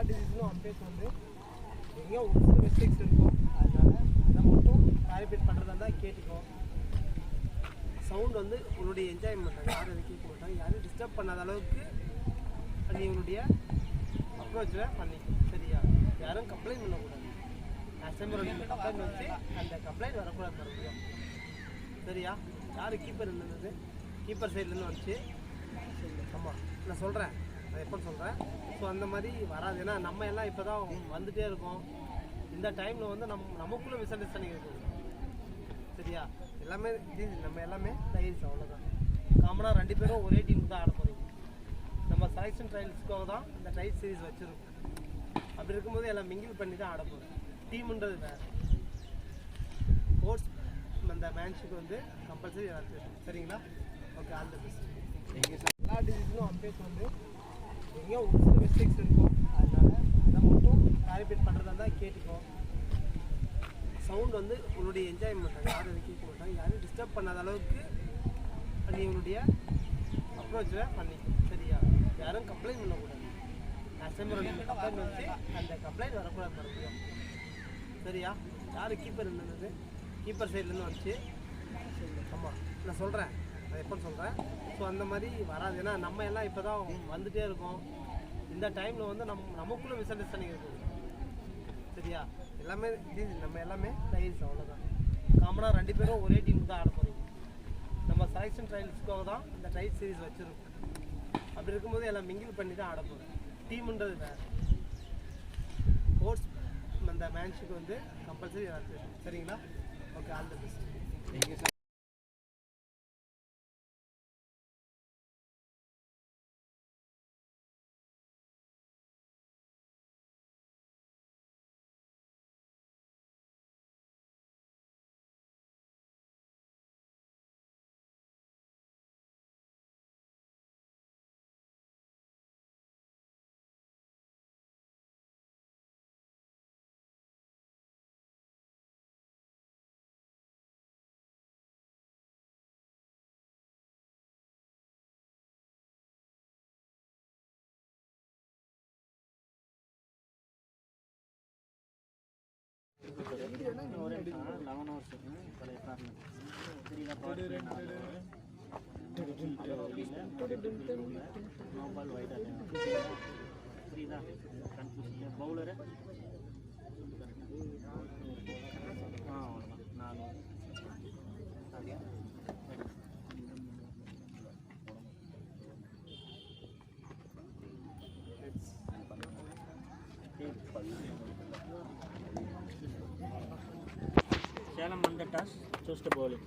டிசிஷனும் அம்பேஸ் வந்து எங்கேயோ ஒரு சில மிஸ்டேக்ஸ் இருக்கும். அதனால அதை மட்டும் கால்குலேட் பண்ணுறதா இருந்தால் கேட்டுக்கோ. சவுண்ட் வந்து உன்னுடைய என்ஜாய்மெண்ட், யாரும் எதுவும் கேட்க மாட்டாங்க. யாரும் டிஸ்டர்ப் பண்ணாத அளவுக்கு நீ உன்னுடைய அப்ரோச்சில் பண்ணிக்கோ. சரியா? யாரும் கம்ப்ளைண்ட் பண்ணக்கூடாது. கஸ்டமர் கம்ப்ளைண்ட் வச்சு அந்த கம்ப்ளைண்ட் வரக்கூடாது மறுபடியும். சரியா? யார் கீப்பர் இருந்தது? கீப்பர் சைட்லேருந்து வந்துச்சு. ஆமாம், நான் சொல்கிறேன், நான் எப்போ சொல்கிறேன். ஸோ அந்த மாதிரி வராது. ஏன்னா நம்ம எல்லாம் இப்போ தான் வந்துகிட்டே இருக்கோம். இந்த டைமில் வந்து நமக்குள்ளே மிஸ் அண்டர்ஸ்டாண்டிங் இருக்குது. சரியா? எல்லாமே நம்ம எல்லாமே ட்ரையல்ஸ், அவ்வளோதான். காமனாக 2 பேரும் ஒரே டீமுக்கு தான் ஆட போகிறீங்க. நம்ம செலெக்ஷன் ட்ரையல்ஸ்க்காக தான் இந்த ட்ரையல் சீரீஸ் வச்சுருக்கோம். அப்படி இருக்கும்போது எல்லாம் மிங்கிள் பண்ணி தான் ஆட போகிறோம். டீமுன்றது வேறு. கோர்ஸ் அந்த மேட்ச்சுக்கு வந்து கம்பல்சரி சரிங்களா? Okay, all the best. எல்லா டிசிஷனும் அம்பேஸ் வந்து எங்கேயோ ஒரு சில மிஸ்டேக்ஸ் இருக்கும். அதனால அதை மட்டும் கால்குலேட் பண்ணுறதா இருந்தால் கேட்டுக்கோ. சவுண்ட் வந்து உன்னுடைய என்ஜாய்மெண்ட், யாரும் எதுவும் கேட்க மாட்டாங்க. யாரும் டிஸ்டர்ப் பண்ணாத அளவுக்கு நீ உன்னுடைய அப்ரோச்சில் பண்ணிக்கோ. சரியா? யாரும் கம்ப்ளைண்ட் பண்ணக்கூடாது. கஸ்டமர் கம்ப்ளைண்ட் வச்சு அந்த கம்ப்ளைண்ட் வரக்கூடாது மறுபடியும். சரியா? யார் கீப்பர் இருந்தது? கீப்பர் சைட்லேருந்து வந்துச்சு. ஆமாம், நான் சொல்கிறேன், நான் எப்போ சொல்கிறேன். ஸோ அந்த மாதிரி வராது. ஏன்னா நம்ம எல்லாம் இப்போ தான் வந்துகிட்டே இருக்கோம். இந்த டைமில் வந்து நமக்குள்ளே மிஸ் அண்டர்ஸ்டாண்டிங் இருக்குது. சரியா? எல்லாமே நம்ம எல்லாமே ட்ரையல்ஸ், அவ்வளோதான். காமனாக 2 பேரும் ஒரே டீமுக்கு தான் ஆட போகிறீங்க. நம்ம செலெக்ஷன் ட்ரையல்ஸ்க்காக தான் இந்த ட்ரையல் சீரீஸ் வச்சுருக்கோம். அப்படி இருக்கும்போது எல்லாம் மிங்கிள் பண்ணி தான் ஆட போகிறோம். டீமுன்றது வேறு. கோர்ஸ் அந்த மேட்ச்சுக்கு வந்து கம்பல்சரி சரிங்களா? Okay, all the best. Thank you sir. Bowler Salem won the toss, chose to bowling.